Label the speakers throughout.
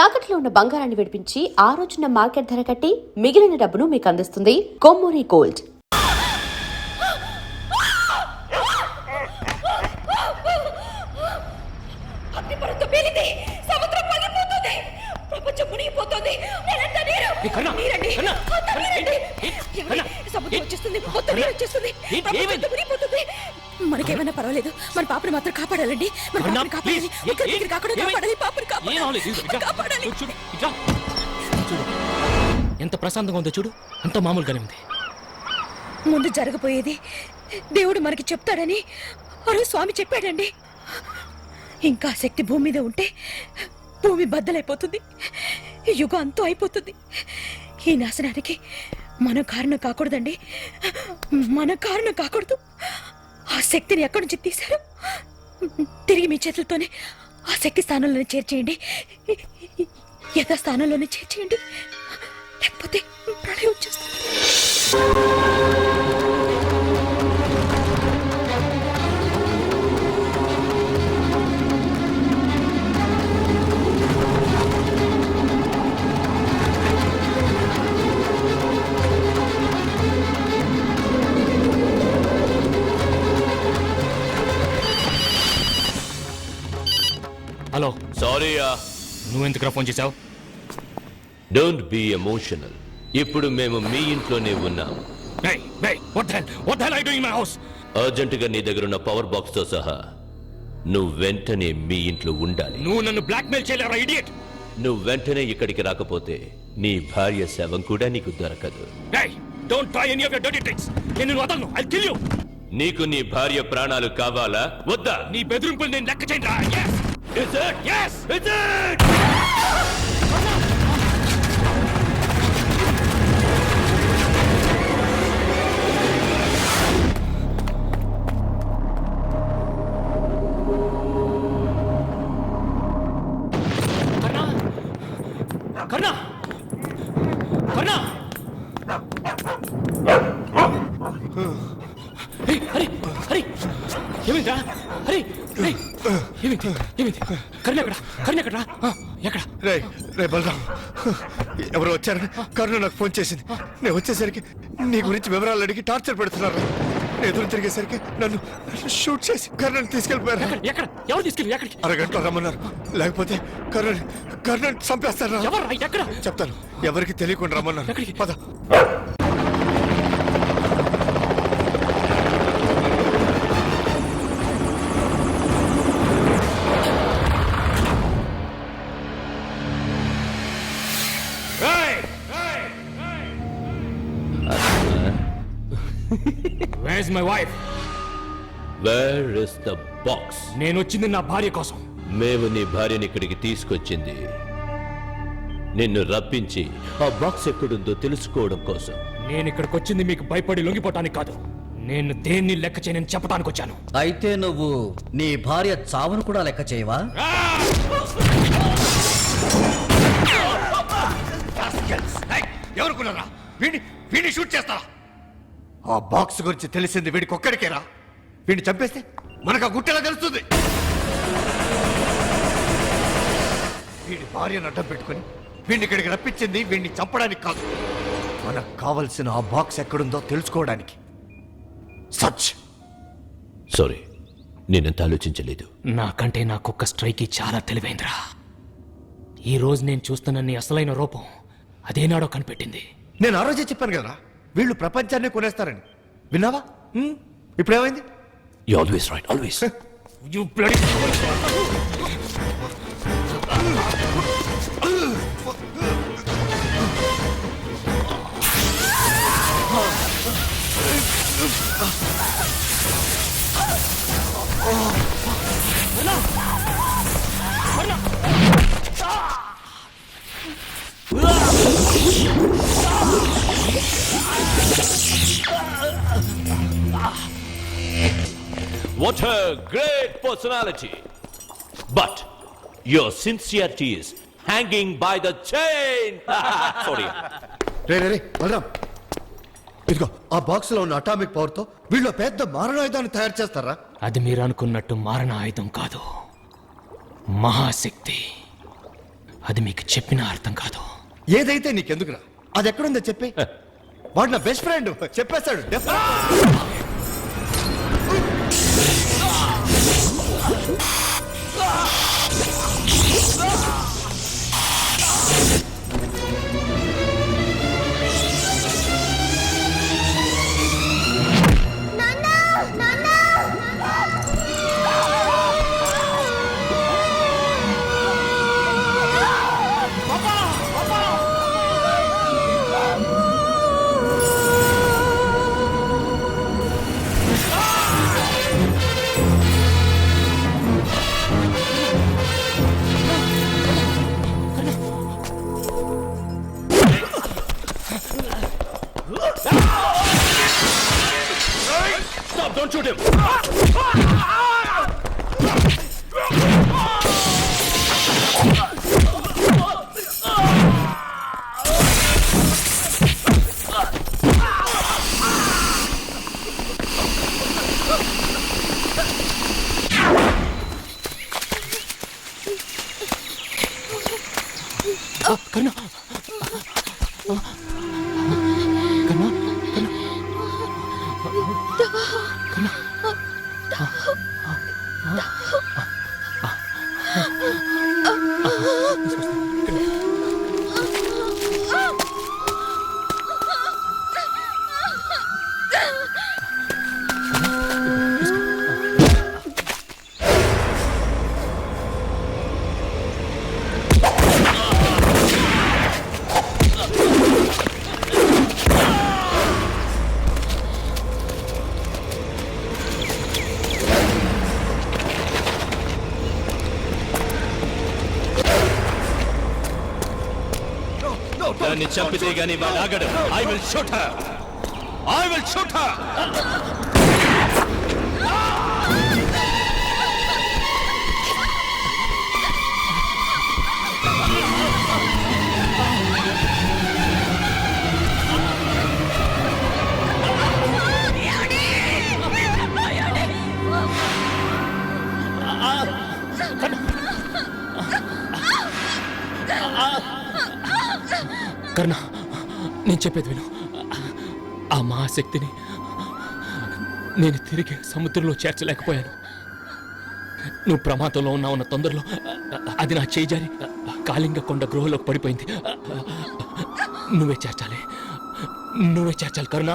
Speaker 1: తాకట్లో ఉన్న బంగారాన్ని విడిపించి ఆ రోజున మార్కెట్ ధర కట్టి మిగిలిన డబ్బును మీకు అందిస్తుంది కొమ్మూరి గోల్డ్.
Speaker 2: మనకేమైనా పర్వాలేదు, మన పాపని మాత్రం కాపాడాలండి.
Speaker 3: ఎంత ప్రశాంతంగా ఉందో చూడు, అంత మామూలుగానే ఉంది.
Speaker 2: ముందు జరగబోయేది దేవుడు మనకి చెప్తాడని అరే స్వామి చెప్పాడండి. ఇంకా శక్తి భూమి మీద ఉంటే భూమి బద్దలైపోతుంది, యుగం అంతా అయిపోతుంది. ఈ నాశనానికి మనం కారణం కాకూడదండి, మన కారణం కాకూడదు. ఆ శక్తిని ఎక్కడి నుంచి తీశారు, తిరిగి మీ చేతులతోనే ఆ శక్తి స్థానంలోనే చేర్చేయండి, యథాస్థానంలోనే చేర్చేయండి, లేకపోతే ప్రళయం వచ్చేస్తుంది.
Speaker 3: హలో,
Speaker 4: సారీయా.
Speaker 3: నువ్వెందుకు ఫోన్ చేశావు?
Speaker 4: Don't be emotional. ఇప్పుడు మేము మీ ఇంట్లోనే ఉన్నాం. అర్జెంటుగా నీ దగ్గర ఉన్న పవర్ బాక్స్ తో సహా నువ్వు వెంటనే మీ ఇంట్లో ఉండాలి.
Speaker 3: నువ్వు నన్ను బ్లాక్మెయిల్ చేయలేరా ఇడియట్?
Speaker 4: నువ్వు వెంటనే ఇక్కడికి రాకపోతే నీ భార్య శవం కూడా నీకు దొరకదు. నీకు నీ భార్య ప్రాణాలు కావాలా వద్దా?
Speaker 3: నీ బెదిరింపులు నేను లెక్క చేయరా?
Speaker 4: Is it? Yes! Is it?
Speaker 3: కర్ణ! కర్ణ! హరి! హరి! ఏమైందా? హరి! ఏమైంది? ఏమైంది? కర్ణ ఎక్కడ? కర్ణ ఎక్కడ? ఎక్కడ?
Speaker 5: రే బలరాం, ఎవరు వచ్చారని కరుణ నాకు ఫోన్ చేసింది. నేను వచ్చేసరికి నీ గురించి వివరాలు అడిగి టార్చర్ పెడుతున్నారు. ఎదురు తిరిగేసరికి నన్ను షూట్ చేసి కరుణని తీసుకెళ్ళిపోయారు.
Speaker 3: ఎక్కడ? ఎవరు తీసుకెళ్ళి? ఎక్కడికి?
Speaker 5: అరగంటలో రమ్మన్నారు, లేకపోతే కరుణని చంపేస్తారు.
Speaker 3: ఎవరు? ఎక్కడ?
Speaker 5: చెప్తాను, ఎవరికి తెలియకుండా రమ్మన్నారు. పద.
Speaker 3: Where's my wife?
Speaker 4: Where is the box?
Speaker 3: నేను వచ్చింది నా భార్య కోసం.
Speaker 4: మేము నీ భార్యని ఇక్కడికి తీసుకొచ్చింది నిన్ను రప్పించి ఆ బాక్స్ ఎక్కడుందో తెలుసుకోవడం కోసం.
Speaker 3: నేను ఇక్కడికి వచ్చింది మీకు భయపడి లొంగిపోవటానికి కాదు. నేను దేన్ని లెక్క చేయనని చెప్పడానికి వచ్చాను.
Speaker 6: అయితే నువ్వు నీ భార్య చావును కూడా లెక్క చేయవా?
Speaker 5: ఎవరుకున్నారా? వీడిని షూట్ చేస్తారా? ఆ బాక్స్ గురించి తెలిసింది వీడికి ఒక్కడికేరా? వీడిని చంపేస్తే మనకు ఆ గుట్టెలా తెలుస్తుంది? వీడి భార్యను అడ్డం పెట్టుకుని వీడిని ఇక్కడికి రప్పించింది వీడిని చంపడానికి కాదు, మనకు కావలసిన ఆ బాక్స్ ఎక్కడుందో తెలుసుకోవడానికి. సచ్
Speaker 4: సారీ, నేనెంత ఆలోచించలేదు.
Speaker 3: నాకంటే నా కుక్క స్ట్రైకి చాలా తెలివైందిరా. ఈ రోజు నేను చూస్తున్న నీ అసలైన రూపం అదేనాడో కనిపెట్టింది.
Speaker 5: నేను ఆ రోజే చెప్పాను కదా, వీళ్ళు ప్రపంచాన్ని కొనేస్తారని. విన్నావా? ఇప్పుడు ఏమైంది?
Speaker 4: You always right, always.
Speaker 3: You bloody...
Speaker 4: What a great personality. But your sincerity is hanging by the chain. Sorry.
Speaker 5: రే బలరాం, ఇదిగో ఆ బాక్స్ లో ఉన్న అటామిక్ పవర్ తో వీళ్ళు పెద్ద మారణాయుధాన్ని తయారు చేస్తారా?
Speaker 3: అది మీరు అనుకున్నట్టు మారణ ఆయుధం కాదు, మహాశక్తి. అది మీకు చెప్పినా అర్థం కాదు.
Speaker 5: ఏదైతే నీకెందుకురా? అది ఎక్కడుందో చెప్పి. వాడు నా బెస్ట్ ఫ్రెండ్, చెప్పేస్తాడు.
Speaker 4: Stop, don't shoot him.
Speaker 3: కర్ణ కర్ణ
Speaker 4: దాన్ని చంపితే గాని వాడు ఆగడు. I will shoot her. I will shoot her.
Speaker 3: కర్ణ, నేను చెప్పేది విను. ఆ మహాశక్తిని నేను తిరిగి సముద్రంలో చేర్చలేకపోయాను. నువ్వు ప్రమాదంలో ఉన్నావున్న తొందరలో అది నా చేయి జారి కాళింగ కొండ గృహలోకి పడిపోయింది. నువ్వే చేర్చాలి కరుణ.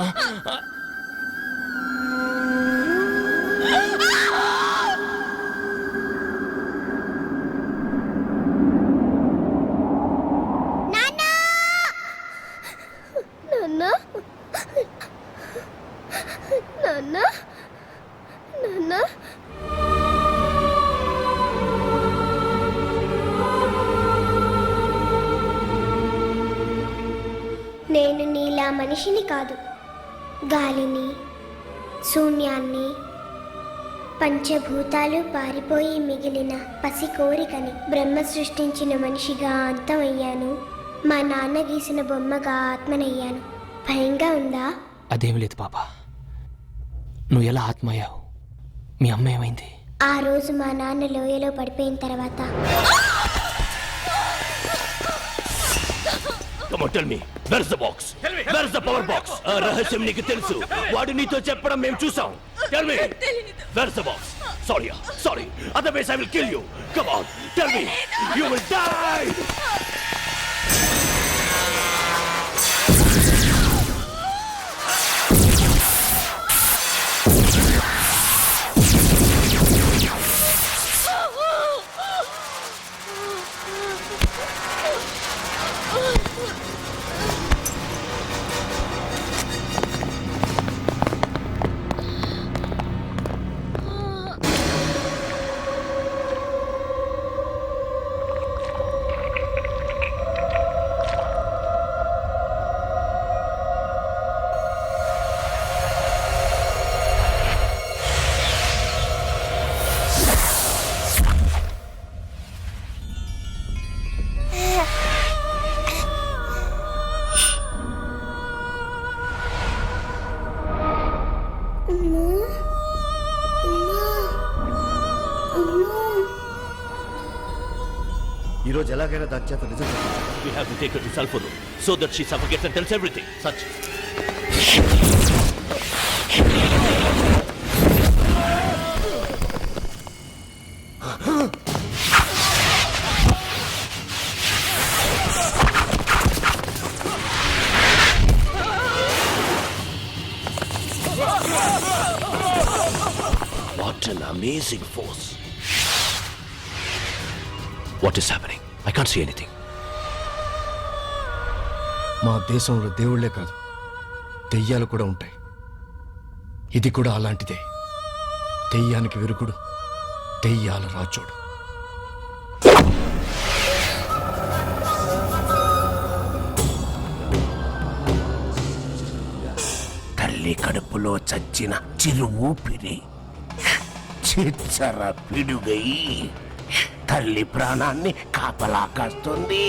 Speaker 7: నేను నీలా మనిషిని కాదు, గాలిని, శూన్యాన్ని, పంచభూతాలు పారిపోయి మిగిలిన పసి కోరికని బ్రహ్మ సృష్టించిన మనిషిగా అంతమయ్యాను. మా నాన్న గీసిన బొమ్మగా ఆత్మనయ్యాను. భయంగా ఉందా?
Speaker 3: అదేమి లేదు పాపా. నువ్వు ఎలా ఆత్మయ్యావు? మీ అమ్మ ఏమైంది?
Speaker 7: ఆ రోజు మా నాన్న లోయలో పడిపోయిన తర్వాత
Speaker 4: Come on, tell me. Where's the box? Where's the power box? ఆ రహస్యం నీకు తెలుసు. వాడు నీతో చెప్పడం మేము చూసాం. Tell me. Where's the box? Sorry. Otherwise I will kill you. Come on, tell me. You will die.
Speaker 5: రోజు ఎలాగైనా దాని చేత నిజం చెప్పాలి.
Speaker 4: We have to take her to sulfur room so that she suffocates and tells everything. Such. What an amazing force. What is happening? I can't see anything.
Speaker 5: మా దేశంలో దేవుళ్లే కాదు, దెయ్యాలు కూడా ఉంటాయి. ఇది కూడా అలాంటిదే. దెయ్యానికి విరుగుడు, దెయ్యాల రాజోడు.
Speaker 4: తల్లి కడుపులో చచ్చిన చిరు ఊపిరి చిచ్చర పిడుగై తల్లి ప్రాణాన్ని కాపలా కాస్తుంది.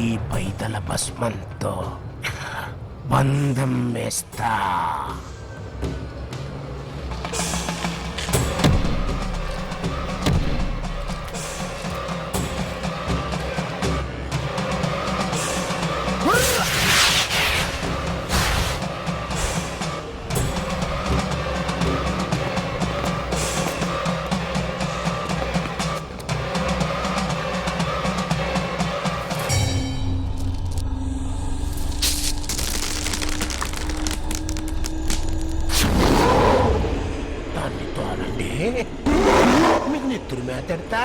Speaker 4: ఈ పైతల భస్మంతో బంధం వేస్తా. మీకు నెత్తురు మేతెడతా.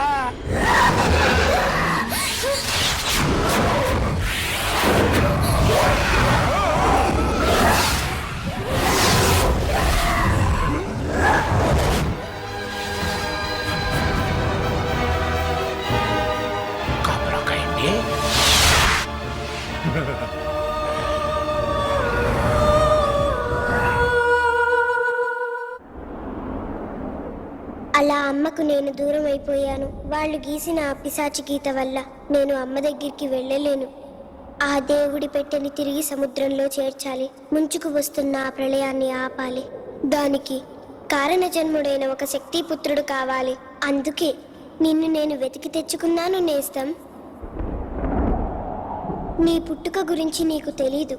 Speaker 4: కాపలాకాయండి.
Speaker 7: అలా అమ్మకు నేను దూరం అయిపోయాను. వాళ్ళు గీసిన ఆ పిశాచి గీత వల్ల నేను అమ్మ దగ్గరికి వెళ్ళలేను. ఆ దేవుడి పెట్టెని తిరిగి సముద్రంలో చేర్చాలి. ముంచుకు వస్తున్న ఆ ప్రళయాన్ని ఆపాలి. దానికి కారణ జన్ముడైన ఒక శక్తిపుత్రుడు కావాలి. అందుకే నిన్ను నేను వెతికి తెచ్చుకున్నాను నేస్తం. నీ పుట్టుక గురించి నీకు తెలీదు.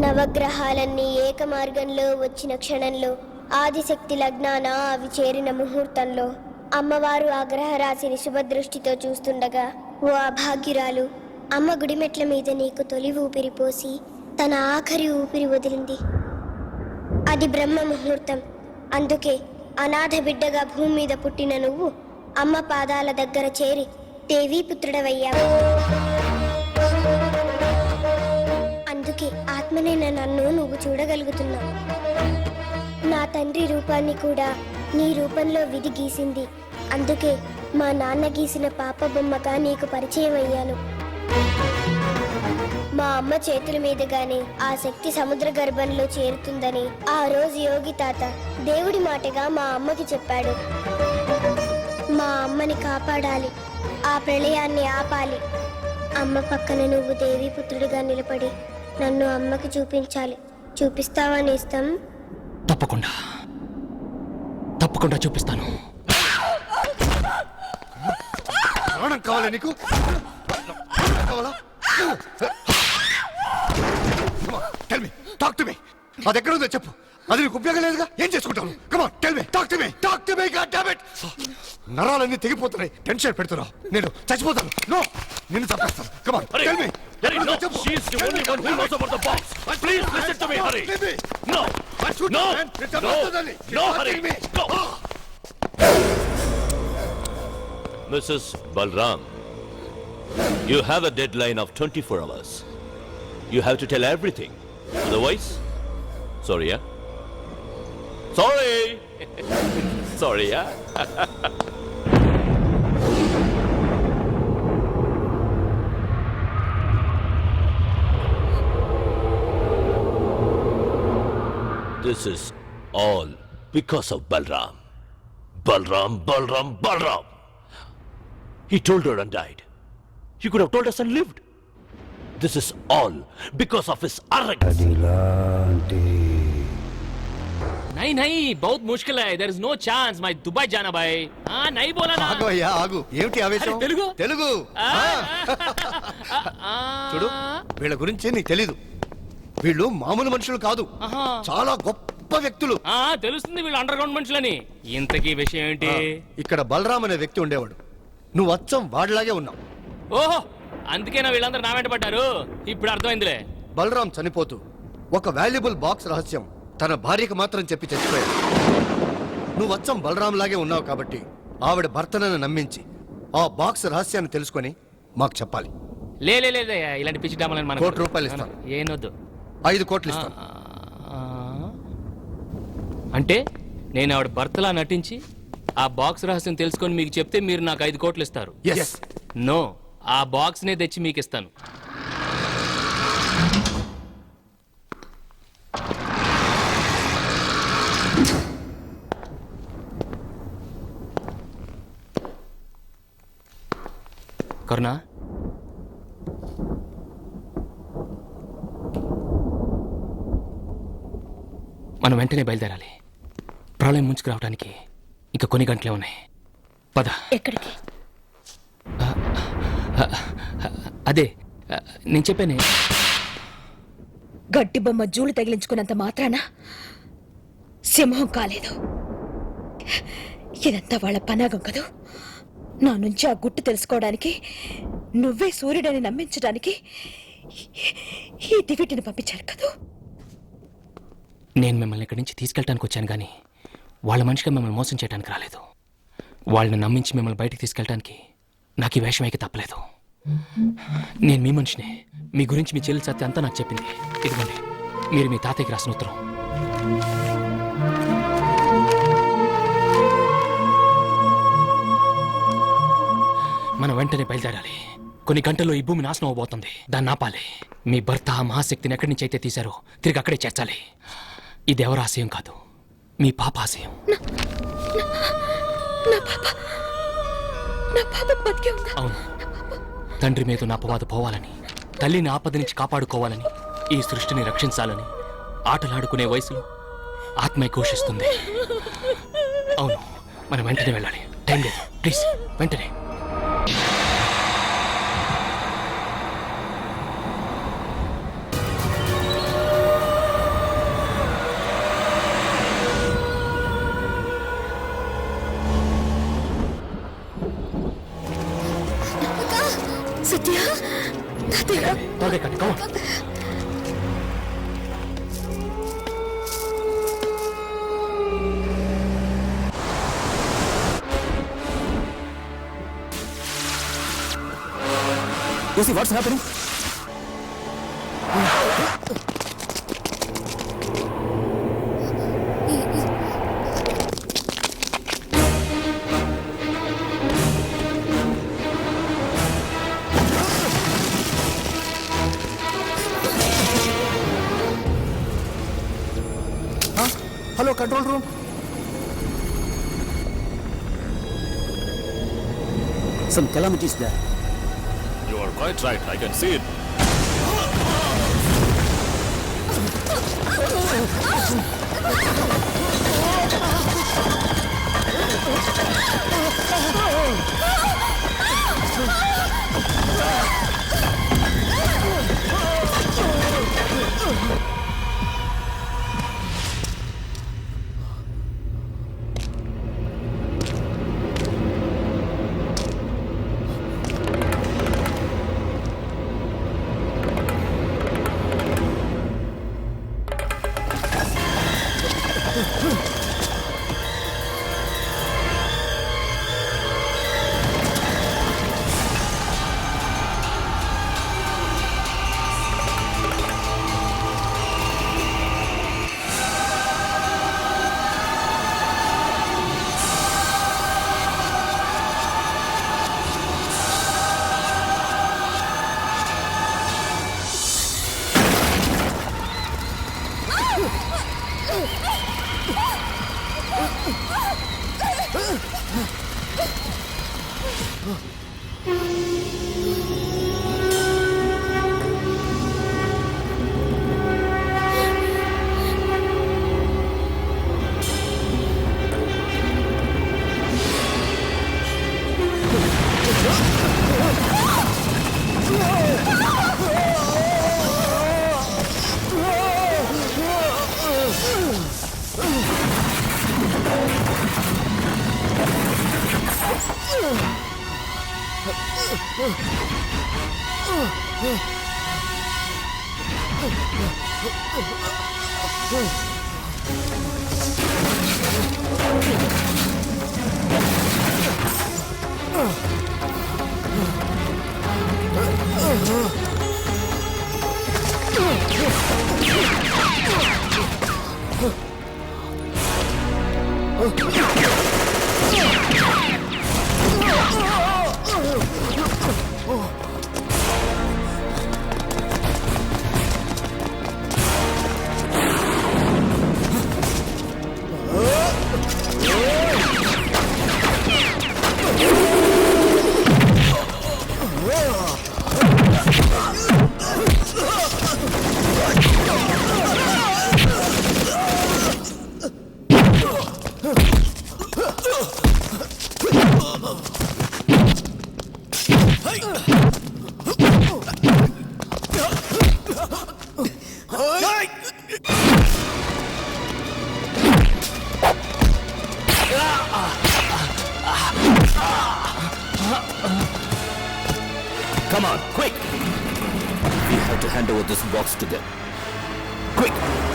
Speaker 7: నవగ్రహాలన్నీ ఏకమార్గంలో వచ్చిన క్షణంలో, ఆదిశక్తి లగ్నాన అవి చేరిన ముహూర్తంలో, అమ్మవారు ఆ గ్రహరాశిని శుభదృష్టితో చూస్తుండగా ఓ అభాగ్యురాలు అమ్మ గుడిమెట్ల మీద నీకు తొలి ఊపిరి పోసి తన ఆఖరి ఊపిరి వదిలింది. అది బ్రహ్మ ముహూర్తం. అందుకే అనాథ బిడ్డగా భూమి మీద పుట్టిన నువ్వు అమ్మ పాదాల దగ్గర చేరి దేవీపుత్రుడవయ్యావు. అందుకే ఆత్మనైన నన్ను నువ్వు చూడగలుగుతున్నావు. నా తండ్రి రూపాన్ని కూడా నీ రూపంలో విధి గీసింది. అందుకే మా నాన్న గీసిన పాప బొమ్మగా నీకు పరిచయం అయ్యాను. మా అమ్మ చేతుల మీదుగానే ఆ శక్తి సముద్ర గర్భంలో చేరుతుందని ఆ రోజు యోగి తాత దేవుడి మాటగా మా అమ్మకి చెప్పాడు. మా అమ్మని కాపాడాలి, ఆ ప్రళయాన్ని ఆపాలి. అమ్మ పక్కన నువ్వు దేవీపుత్రుడిగా నిలబడి నన్ను అమ్మకి చూపించాలి. చూపిస్తావా నేస్తం?
Speaker 3: తప్పకుండా తప్పకుండా చూపిస్తాను.
Speaker 5: ప్రాణం కావాలా నీకు? కావాలా? Tell me, talk to me. అది ఎక్కడ ఉందో చెప్పు. అది నీకు ఉపయోగం లేదుగా, ఏం చేసుకుంటాను? Come on, tell me, talk to me, God damn it. నరాలన్నీ తెగిపోతున్నాయి, టెన్షన్ పెడుతున్నావు. నేను చచ్చిపోతాను. నో, నిన్ను చంపేస్తాను. Come on, tell me.
Speaker 4: Hurry, no, she is the only one who knows about the box. Please listen to me, hurry. No, no, no, hurry. Go. Mrs. Balram, you have a deadline of 24 hours. You have to tell everything. Otherwise, sorry, yeah? Sorry! Sorry, yeah? This is all because of Balram. Balram! He told her and died. He could have told us and lived. This is all because of his arrogance.
Speaker 3: नहीं नहीं बहुत मुश्किल है there is no chance मैं Dubai जाना भाई हाँ नहीं बोला ना
Speaker 5: ఆగవయ్యా ఆగు. ఏమిటి ఆవేశం?
Speaker 3: అరే, తెలుగు?
Speaker 5: తెలుగు చూడు, వీళ్ళ గురించి నీకు తెలీదు. వీళ్ళు మామూలు మనుషులు కాదు,
Speaker 3: ఆహా.
Speaker 5: చాలా గొప్ప వ్యక్తులు.
Speaker 3: తెలుస్తుంది వీళ్ళు అండర్ గ్రౌండ్ మనుషులని. ఇంతకీ విషయం ఏంటి?
Speaker 5: ఇక్కడ బలరాం అనే వ్యక్తి ఉండేవాడు. నువ్వు అచ్చం వాడిలాగే ఉన్నావు.
Speaker 3: ఓహో అందుకేనా వీళ్ళందరూ నా వెంట పడ్డారు. ఇప్పుడు అర్థమైందిలే.
Speaker 5: బలరాం చనిపోతూ ఒక వాల్యుబుల్ బాక్స్ రహస్యం తన భార్యకు మాత్రం చెప్పి చచ్చిపోయాడు. నువ్వు అచ్చం బలరాం లాగే ఉన్నావు కాబట్టి ఆవిడ భర్తనని నమ్మించి ఆ బాక్స్ రహస్యాన్ని తెలుసుకొని మాకు చెప్పాలి.
Speaker 3: లే ఇలాంటి పిచ్చి డామలని మనం
Speaker 5: ₹1,00,00,000 ఇస్తాను.
Speaker 3: ఏనొద్దు.
Speaker 5: 5 కోట్లు ఇస్తాను.
Speaker 3: అంటే నేను ఆవిడ భర్తలా నటించి ఆ బాక్స్ రహస్యం తెలుసుకొని మీకు చెప్తే మీరు నాకు 5 కోట్లు ఇస్తారు?
Speaker 5: Yes.
Speaker 3: నో, ఆ బాక్స్ నే తెచ్చి మీకు ఇస్తాను. కరుణా, మనం వెంటనే బయలుదేరాలి. ప్రళయం ముంచుకు రావడానికి ఇంకా కొన్ని గంటలే ఉన్నాయి. పద.
Speaker 2: ఎక్కడికి?
Speaker 3: అదే నేను చెప్పానే,
Speaker 2: గడ్డి బొమ్మ జూలు తగిలించుకున్నంత మాత్రాన సింహం కాలేదు. ఇదంతా వాళ్ళ పనాగం కదూ. నా నుంచి ఆ గుట్టు తెలుసుకోవడానికి, నువ్వే సూర్యుడని నమ్మించడానికి ఈ దివిటిని పంపించారు కదూ.
Speaker 3: నేను మిమ్మల్ని ఇక్కడి నుంచి తీసుకెళ్ళడానికి వచ్చాను కానీ వాళ్ళ మనిషిగా మిమ్మల్ని మోసం చేయడానికి రాలేదు. వాళ్ళని నమ్మించి మిమ్మల్ని బయటికి తీసుకెళ్ళడానికి నాకు ఈ వేషం అయితే తప్పలేదు. నేను మీ మనిషిని. మీ గురించి మీ చెల్లి సత్య అంతా నాకు చెప్పింది. ఇదిగోండి, మీరు మీ తాతయ్యకి రాసిన ఉత్తరం. మనం వెంటనే బయలుదేరాలి. కొన్ని గంటల్లో ఈ భూమి నాశనం అవబోతుంది. దాన్ని ఆపాలి. మీ భర్త ఆ మహాశక్తిని ఎక్కడి నుంచి అయితే తీశారో తిరిగి అక్కడే చేర్చాలి. ఇది ఎవరి ఆశయం కాదు, మీ పాప ఆశయం. అవును, తండ్రి మీద నా అపవాదు పోవాలని, తల్లిని ఆపద నుంచి కాపాడుకోవాలని, ఈ సృష్టిని రక్షించాలని ఆటలాడుకునే వయసులో ఆత్మ ఘోషిస్తుంది. అవును, మనం వెంటనే వెళ్ళాలి. టైం లేదు, ప్లీజ్ వెంటనే.
Speaker 2: సత్య,
Speaker 3: త్వరగా ఎక్కండి, come on.
Speaker 8: You see what's happening? Hello, control room. Some calamities there.
Speaker 4: You are quite right. I can see it. Come on, quick! We have to hand over this box to them. Quick!